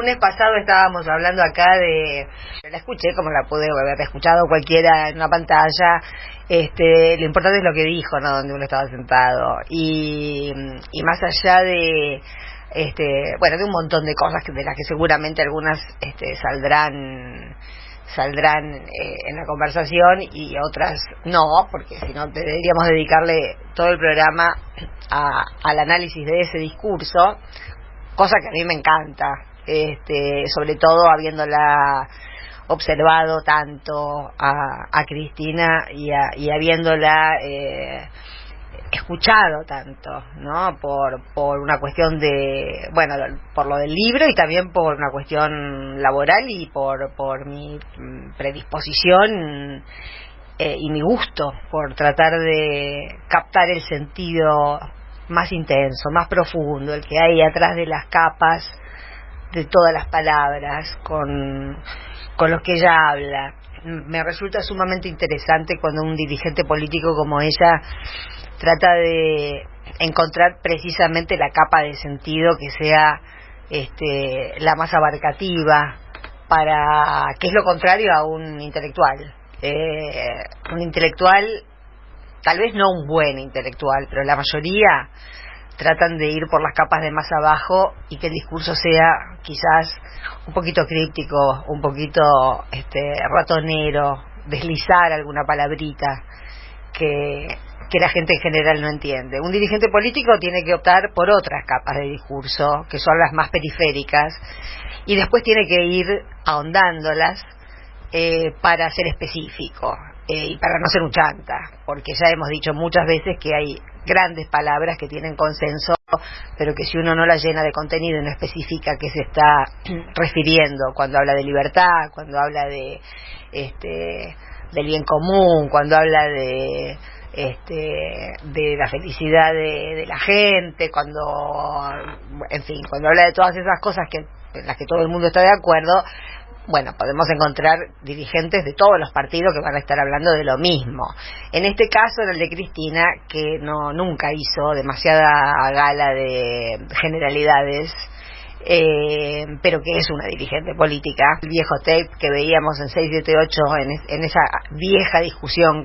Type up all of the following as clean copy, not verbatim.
lunes pasado estábamos hablando acá de... La escuché como la pude haber escuchado cualquiera en una pantalla. Lo importante es lo que dijo, ¿no? Donde uno estaba sentado. Y más allá de... de un montón de cosas de las que seguramente algunas saldrán en la conversación y otras no, porque si no deberíamos dedicarle todo el programa al análisis de ese discurso, cosa que a mí me encanta, sobre todo habiéndola observado tanto a Cristina y habiéndola escuchado tanto, ¿no? Por una cuestión de, bueno, por lo del libro y también por una cuestión laboral y por mi predisposición y mi gusto por tratar de captar el sentido más intenso, más profundo, el que hay atrás de las capas de todas las palabras con los que ella habla. Me resulta sumamente interesante cuando un dirigente político como ella trata de encontrar precisamente la capa de sentido que sea la más abarcativa, para que es lo contrario a un intelectual. Un intelectual, tal vez no un buen intelectual, pero la mayoría tratan de ir por las capas de más abajo y que el discurso sea quizás un poquito críptico, un poquito ratonero, deslizar alguna palabrita que la gente en general no entiende. Un dirigente político tiene que optar por otras capas de discurso, que son las más periféricas, y después tiene que ir ahondándolas para ser específico y para no ser un chanta, porque ya hemos dicho muchas veces que hay grandes palabras que tienen consenso, pero que si uno no las llena de contenido y no especifica a qué se está refiriendo cuando habla de libertad, cuando habla de del bien común, cuando habla de la felicidad de la gente, cuando habla de todas esas cosas en las que todo el mundo está de acuerdo, bueno, podemos encontrar dirigentes de todos los partidos que van a estar hablando de lo mismo. En este caso era el de Cristina, que nunca hizo demasiada gala de generalidades, pero que es una dirigente política. El viejo tape que veíamos en 678 en esa vieja discusión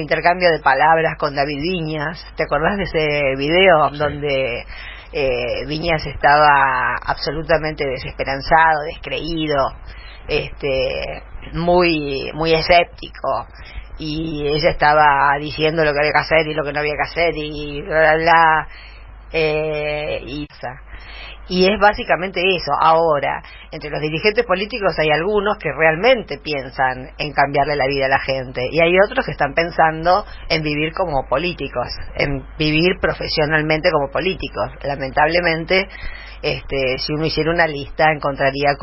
intercambio de palabras con David Viñas. ¿Te acordás de ese video? Sí. Donde Viñas estaba absolutamente desesperanzado, descreído, muy escéptico, y ella estaba diciendo lo que había que hacer y lo que no había que hacer y bla bla bla, y es básicamente eso. Ahora, entre los dirigentes políticos hay algunos que realmente piensan en cambiarle la vida a la gente, y hay otros que están pensando en vivir como políticos, en vivir profesionalmente como políticos. Lamentablemente, si uno hiciera una lista, se encontraría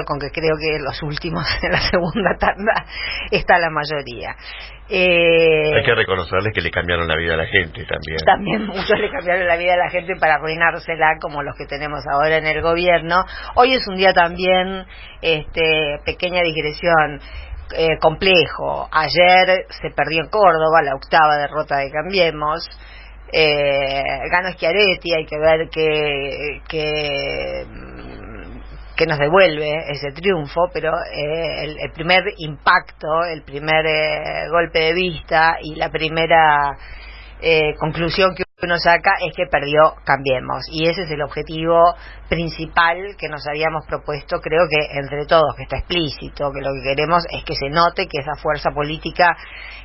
con que creo que los últimos, en la segunda tanda, está la mayoría. Hay que reconocerles que le cambiaron la vida a la gente también. También muchos le cambiaron la vida a la gente para arruinársela, como los que tenemos ahora en el gobierno. Hoy es un día también, pequeña digresión, complejo. Ayer se perdió en Córdoba la 8ª derrota de Cambiemos. Ganó Schiaretti, hay que ver que nos devuelve ese triunfo, pero el primer impacto, el primer golpe de vista y la primera conclusión que uno saca es que perdió Cambiemos, y ese es el objetivo principal que nos habíamos propuesto, creo que entre todos, que está explícito, que lo que queremos es que se note que esa fuerza política,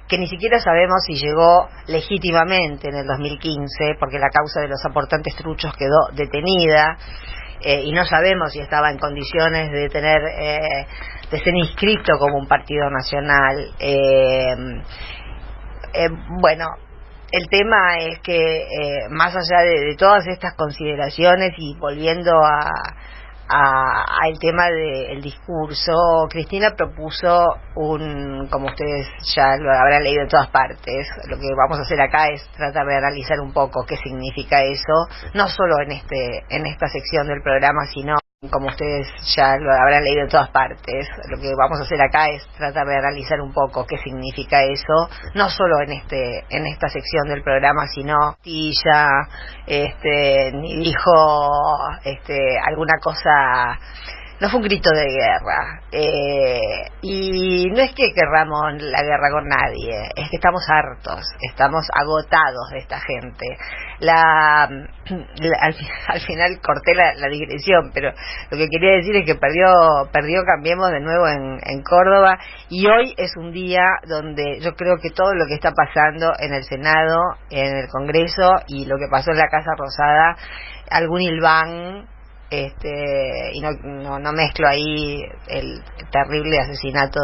que ni siquiera sabemos si llegó legítimamente en el 2015, porque la causa de los aportantes truchos quedó detenida, y no sabemos si estaba en condiciones de ser inscrito como un partido nacional. El tema es que más allá de todas estas consideraciones, y volviendo al tema del discurso, Cristina propuso como ustedes ya lo habrán leído en todas partes, lo que vamos a hacer acá es tratar de analizar un poco qué significa eso, no solo en esta sección del programa, sino Como ustedes ya lo habrán leído en todas partes, lo que vamos a hacer acá es tratar de analizar un poco qué significa eso, no solo en esta sección del programa, sino ni dijo alguna cosa. No fue un grito de guerra, y no es que querramos la guerra con nadie, es que estamos hartos, estamos agotados de esta gente. Al final corté la digresión, pero lo que quería decir es que perdió Cambiemos de nuevo en Córdoba, y hoy es un día donde yo creo que todo lo que está pasando en el Senado, en el Congreso, y lo que pasó en la Casa Rosada, algún hilván, y no mezclo ahí el terrible asesinato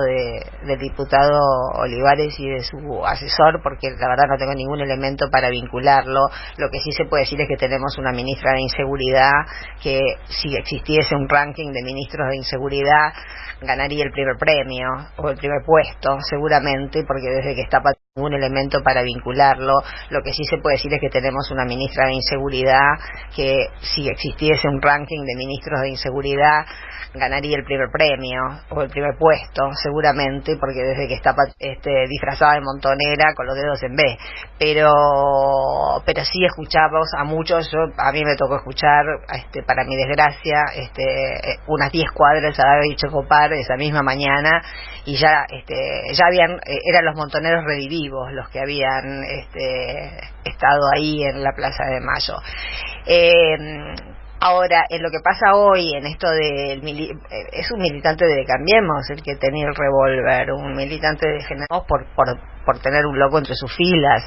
del diputado Olivares y de su asesor, porque la verdad no tengo ningún elemento para vincularlo. Lo que sí se puede decir es que tenemos una ministra de Inseguridad que, si existiese un ranking de ministros de Inseguridad, ganaría el primer premio o el primer puesto seguramente, porque desde que está ningún elemento para vincularlo. Lo que sí se puede decir es que tenemos una ministra de Inseguridad que, si existiese un ranking de ministros de Inseguridad, ganaría el primer premio o el primer puesto seguramente, porque desde que está disfrazada de montonera con los dedos en B. Pero sí escuchamos a muchos. A mí me tocó escuchar, para mi desgracia, unas 10 cuadras a David Chocopar esa misma mañana, y ya habían, eran los montoneros redivivos los que habían estado ahí en la Plaza de Mayo. Ahora, en lo que pasa hoy, en esto es un militante de Cambiemos el que tenía el revólver, un militante de General por tener un loco entre sus filas,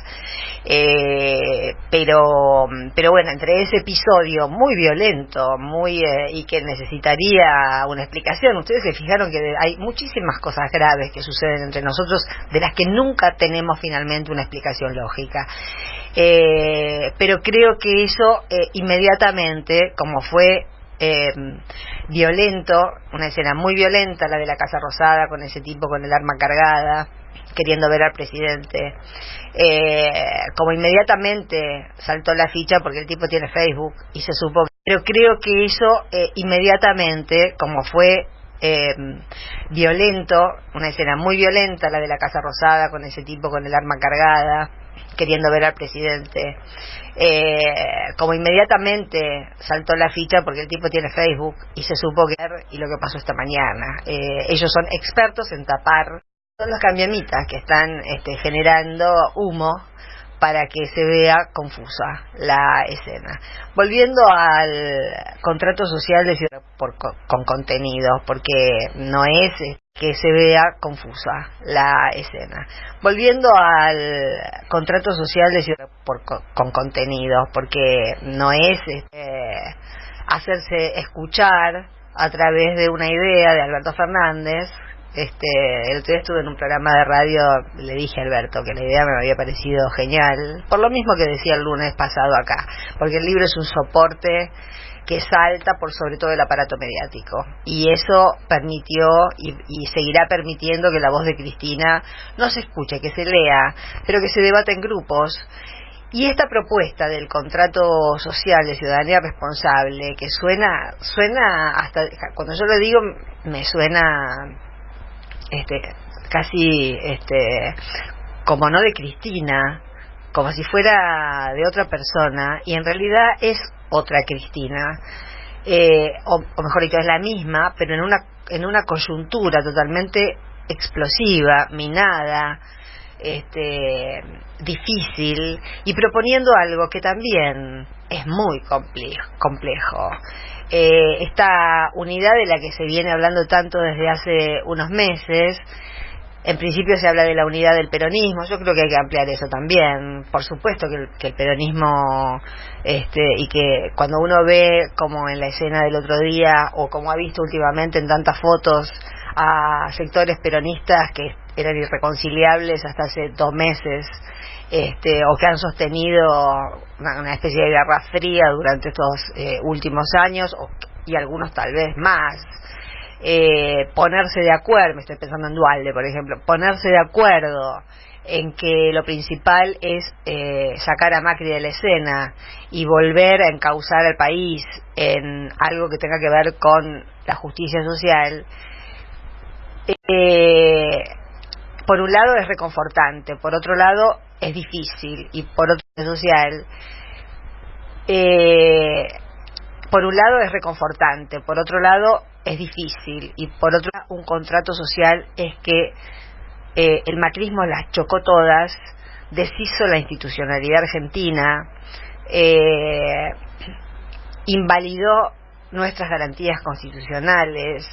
pero bueno, entre ese episodio muy violento, y que necesitaría una explicación. Ustedes se fijaron que hay muchísimas cosas graves que suceden entre nosotros, de las que nunca tenemos finalmente una explicación lógica. Pero creo que eso inmediatamente, como fue violento, una escena muy violenta, la de la Casa Rosada, con ese tipo con el arma cargada, queriendo ver al presidente, como inmediatamente saltó la ficha, porque el tipo tiene Facebook y se supo. Pero creo que eso inmediatamente, como fue violento, una escena muy violenta, la de la Casa Rosada, con ese tipo con el arma cargada, queriendo ver al presidente, como inmediatamente saltó la ficha, porque el tipo tiene Facebook y se supo y lo que pasó esta mañana. Ellos son expertos en tapar todos los cambiamitas que están generando humo para que se vea confusa la escena. Volviendo al contrato social de ciudad con contenidos, porque no es que se vea confusa la escena. Volviendo al contrato social de ciudad con contenidos, porque no es hacerse escuchar a través de una idea de Alberto Fernández. El otro día estuve en un programa de radio, le dije a Alberto que la idea me había parecido genial, por lo mismo que decía el lunes pasado acá, porque el libro es un soporte que salta por sobre todo el aparato mediático, y eso permitió y seguirá permitiendo que la voz de Cristina no se escuche, que se lea, pero que se debata en grupos. Y esta propuesta del contrato social de ciudadanía responsable, que suena hasta, cuando yo lo digo, me suena casi como no de Cristina, como si fuera de otra persona, y en realidad es otra Cristina, o mejor dicho, es la misma, pero en una coyuntura totalmente explosiva, minada, difícil, y proponiendo algo que también es muy complejo. Esta unidad de la que se viene hablando tanto desde hace unos meses, en principio se habla de la unidad del peronismo. Yo creo que hay que ampliar eso también. Por supuesto que el peronismo, y que cuando uno ve, como en la escena del otro día, o como ha visto últimamente en tantas fotos, a sectores peronistas que eran irreconciliables hasta hace 2 meses, o que han sostenido una especie de guerra fría durante estos últimos años, y algunos tal vez más, ponerse de acuerdo, me estoy pensando en Duhalde, por ejemplo, ponerse de acuerdo en que lo principal es sacar a Macri de la escena y volver a encauzar al país en algo que tenga que ver con la justicia social, por un lado es reconfortante, por otro lado es difícil, y por otro lado social. Por un lado es reconfortante, por otro lado es difícil, y por otro lado un contrato social es que el macrismo las chocó todas, deshizo la institucionalidad argentina, invalidó nuestras garantías constitucionales,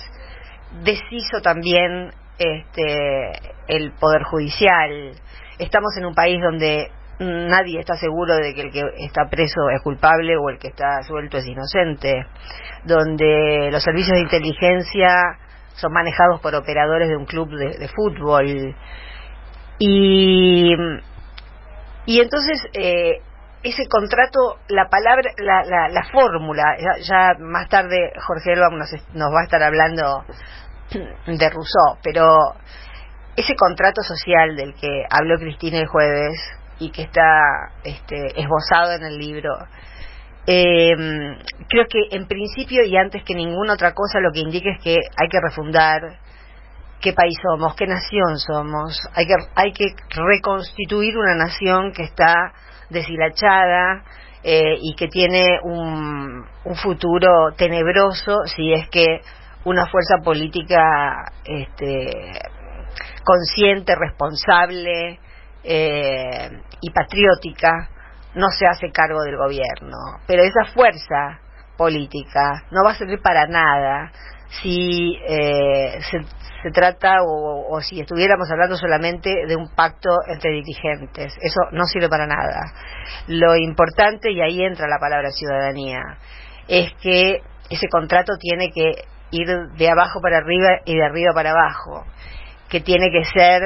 deshizo también el poder judicial. Estamos en un país donde nadie está seguro de que el que está preso es culpable o el que está suelto es inocente, donde los servicios de inteligencia son manejados por operadores de un club de fútbol, y entonces ese contrato, la palabra, la fórmula, ya más tarde Jorge Elba nos va a estar hablando de Rousseau, pero ese contrato social del que habló Cristina el jueves y que está esbozado en el libro, creo que en principio y antes que ninguna otra cosa lo que indica es que hay que refundar qué país somos, qué nación somos. Hay que reconstituir una nación que está deshilachada y que tiene un futuro tenebroso si es que una fuerza política consciente, responsable y patriótica no se hace cargo del gobierno. Pero esa fuerza política no va a servir para nada si se trata o si estuviéramos hablando solamente de un pacto entre dirigentes. Eso no sirve para nada. Lo importante, y ahí entra la palabra ciudadanía, es que ese contrato tiene que ir de abajo para arriba y de arriba para abajo, que tiene que ser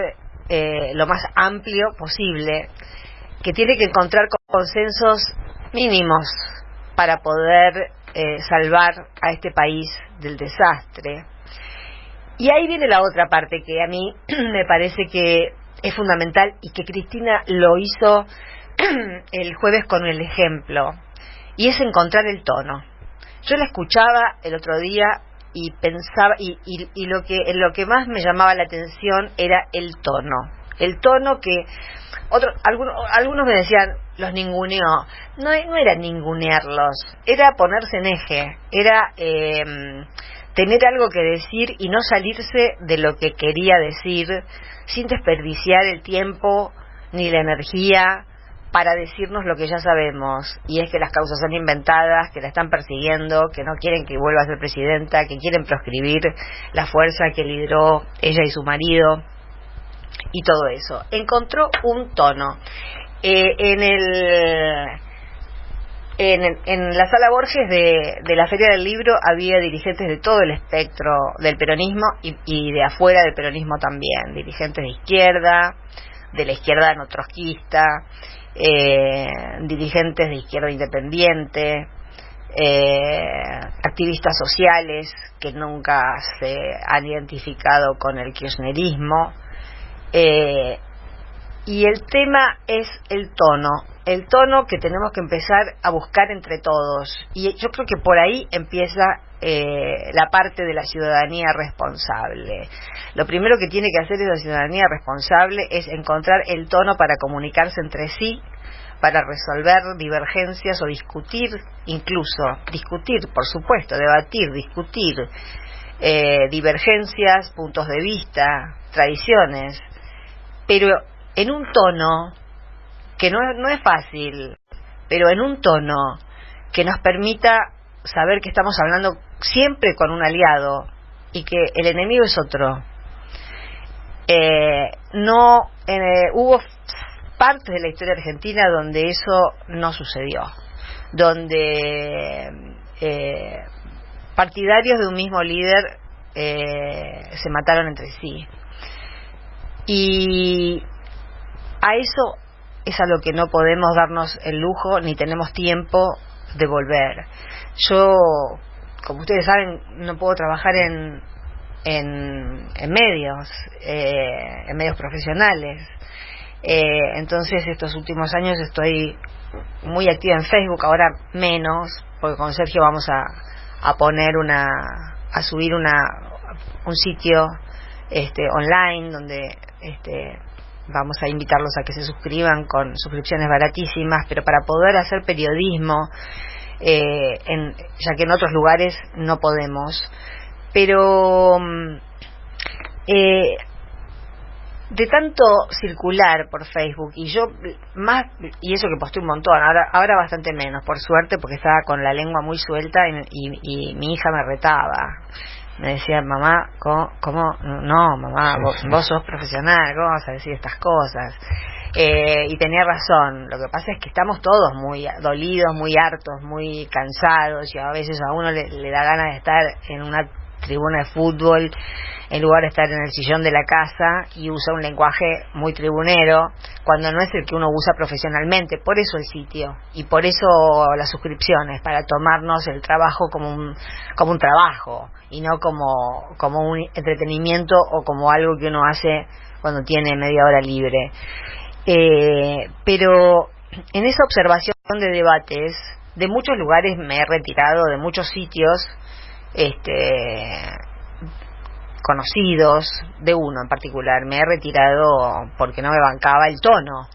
lo más amplio posible, que tiene que encontrar consensos mínimos para poder salvar a este país del desastre. Y ahí viene la otra parte que a mí me parece que es fundamental y que Cristina lo hizo el jueves con el ejemplo, y es encontrar el tono. Yo la escuchaba el otro día y pensaba, y lo que más me llamaba la atención era el tono que algunos me decían los ninguneó. No era ningunearlos, era ponerse en eje, era tener algo que decir y no salirse de lo que quería decir, sin desperdiciar el tiempo ni la energía para decirnos lo que ya sabemos, y es que las causas son inventadas, que la están persiguiendo, que no quieren que vuelva a ser presidenta, que quieren proscribir la fuerza que lideró ella y su marido, y todo eso. Encontró un tono. En la Sala Borges de la Feria del Libro había dirigentes de todo el espectro del peronismo y de afuera del peronismo también, dirigentes de izquierda, de la izquierda no trotskista, dirigentes de izquierda independiente, activistas sociales que nunca se han identificado con el kirchnerismo, y el tema es el tono que tenemos que empezar a buscar entre todos, y yo creo que por ahí empieza la parte de la ciudadanía responsable. Lo primero que tiene que hacer esa ciudadanía responsable es encontrar el tono para comunicarse entre sí, para resolver divergencias o discutir, incluso discutir, por supuesto, debatir, discutir divergencias, puntos de vista, tradiciones, pero en un tono que no es fácil, pero en un tono que nos permita saber que estamos hablando siempre con un aliado y que el enemigo es otro. Hubo partes de la historia argentina donde eso no sucedió, donde partidarios de un mismo líder se mataron entre sí, y a eso es a lo que no podemos darnos el lujo ni tenemos tiempo de volver. Yo, como ustedes saben, no puedo trabajar en medios profesionales, Entonces estos últimos años estoy muy activa en Facebook, ahora menos, porque con Sergio vamos a poner a subir un sitio online donde vamos a invitarlos a que se suscriban con suscripciones baratísimas, pero para poder hacer periodismo, ya que en otros lugares no podemos. Pero de tanto circular por Facebook, y yo más, y eso que posté un montón, ahora bastante menos, por suerte, porque estaba con la lengua muy suelta y mi hija me retaba. Me decía, mamá, ¿cómo? No, mamá, vos sos profesional, ¿cómo vas a decir estas cosas? Y tenía razón. Lo que pasa es que estamos todos muy dolidos, muy hartos, muy cansados, y a veces a uno le da ganas de estar en una tribuna de fútbol en lugar de estar en el sillón de la casa, y usa un lenguaje muy tribunero cuando no es el que uno usa profesionalmente. Por eso el sitio y por eso las suscripciones, para tomarnos el trabajo como un trabajo y no como un entretenimiento o como algo que uno hace cuando tiene media hora libre. Pero en esa observación de debates, de muchos lugares me he retirado, de muchos sitios conocidos, de uno en particular me he retirado porque no me bancaba el tono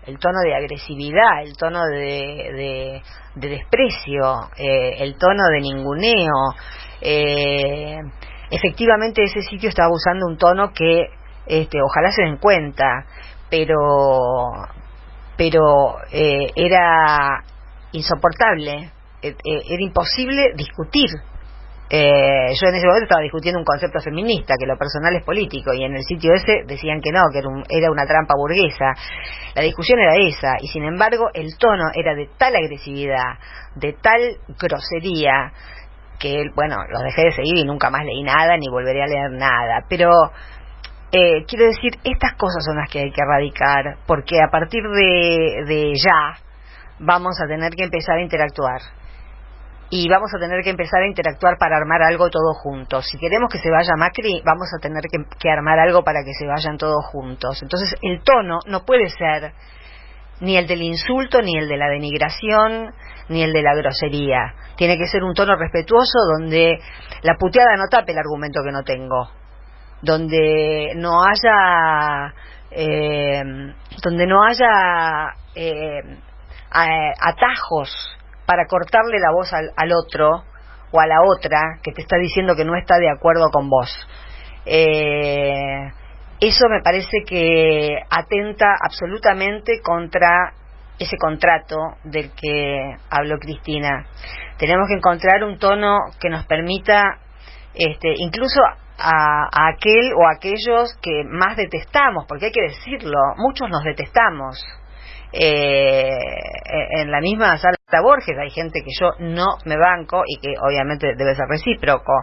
de agresividad, el tono de desprecio, el tono de ninguneo. Efectivamente ese sitio estaba usando un tono que ojalá se den cuenta, pero era insoportable, era imposible discutir. Yo en ese momento estaba discutiendo un concepto feminista, que lo personal es político, y en el sitio ese decían que no, que era una trampa burguesa. La discusión era esa, y sin embargo el tono era de tal agresividad, de tal grosería, que bueno, los dejé de seguir y nunca más leí nada, ni volveré a leer nada. Pero quiero decir, estas cosas son las que hay que erradicar, porque a partir de ya vamos a tener que empezar a interactuar. Y vamos a tener que empezar a interactuar para armar algo todos juntos. Si queremos que se vaya Macri, vamos a tener que armar algo para que se vayan todos juntos. Entonces el tono no puede ser ni el del insulto, ni el de la denigración, ni el de la grosería. Tiene que ser un tono respetuoso donde la puteada no tape el argumento que no tengo, donde no haya atajos para cortarle la voz al otro o a la otra que te está diciendo que no está de acuerdo con vos. Eso me parece que atenta absolutamente contra ese contrato del que habló Cristina. Tenemos que encontrar un tono que nos permita, incluso a aquel o aquellos que más detestamos, porque hay que decirlo, muchos nos detestamos. En la misma sala Borges hay gente que yo no me banco y que obviamente debe ser recíproco,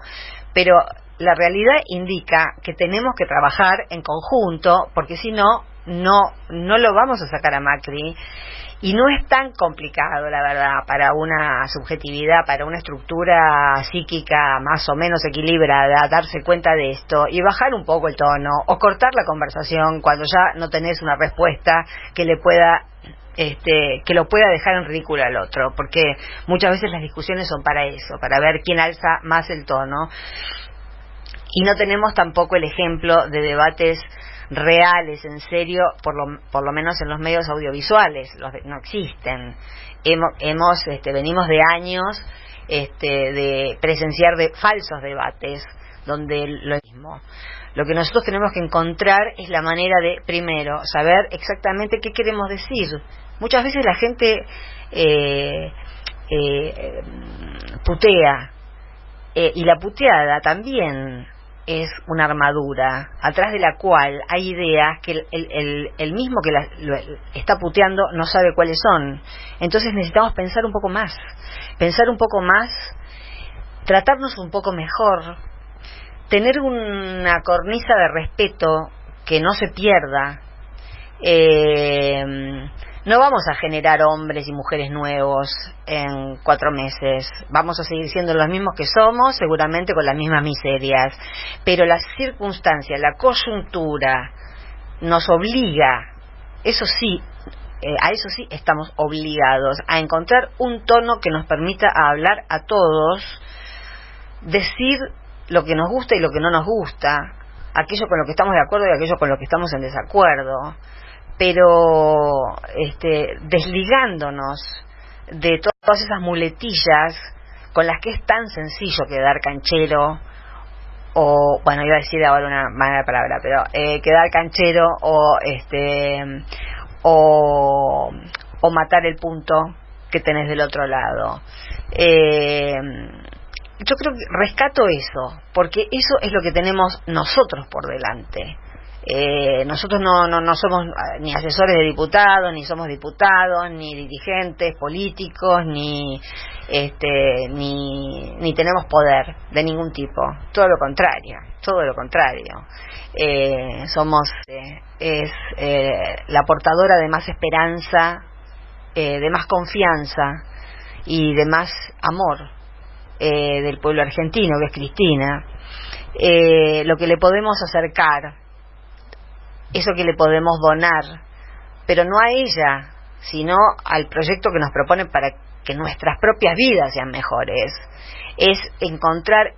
pero la realidad indica que tenemos que trabajar en conjunto, porque si no lo vamos a sacar a Macri. Y no es tan complicado, la verdad, para una subjetividad, para una estructura psíquica más o menos equilibrada, darse cuenta de esto y bajar un poco el tono o cortar la conversación cuando ya no tenés una respuesta que le pueda que lo pueda dejar en ridículo al otro, porque muchas veces las discusiones son para eso, para ver quién alza más el tono, y no tenemos tampoco el ejemplo de debates reales, en serio, por lo menos en los medios audiovisuales. No existen. Venimos de años de presenciar de falsos debates donde lo mismo. Lo que nosotros tenemos que encontrar es la manera de, primero, saber exactamente qué queremos decir. Muchas veces la gente putea, y la puteada también es una armadura atrás de la cual hay ideas que el mismo que lo está puteando no sabe cuáles son. Entonces necesitamos pensar un poco más, tratarnos un poco mejor, tener una cornisa de respeto que no se pierda. No vamos a generar hombres y mujeres nuevos en 4 meses. Vamos a seguir siendo los mismos que somos, seguramente con las mismas miserias. Pero la circunstancia, la coyuntura, nos obliga eso sí, a eso sí estamos obligados, a encontrar un tono que nos permita hablar a todos, decir lo que nos gusta y lo que no nos gusta, aquello con lo que estamos de acuerdo y aquello con lo que estamos en desacuerdo, pero desligándonos de todas esas muletillas con las que es tan sencillo quedar canchero, o bueno, iba a decir ahora una mala palabra, pero quedar canchero o matar el punto que tenés del otro lado. Yo creo que rescato eso, porque eso es lo que tenemos nosotros por delante. Nosotros no somos ni asesores de diputados, ni somos diputados, ni dirigentes políticos, ni tenemos poder de ningún tipo. Todo lo contrario. Somos la portadora de más esperanza, de más confianza y de más amor del pueblo argentino, que es Cristina. Lo que le podemos acercar, eso que le podemos donar, pero no a ella, sino al proyecto que nos propone para que nuestras propias vidas sean mejores, es encontrar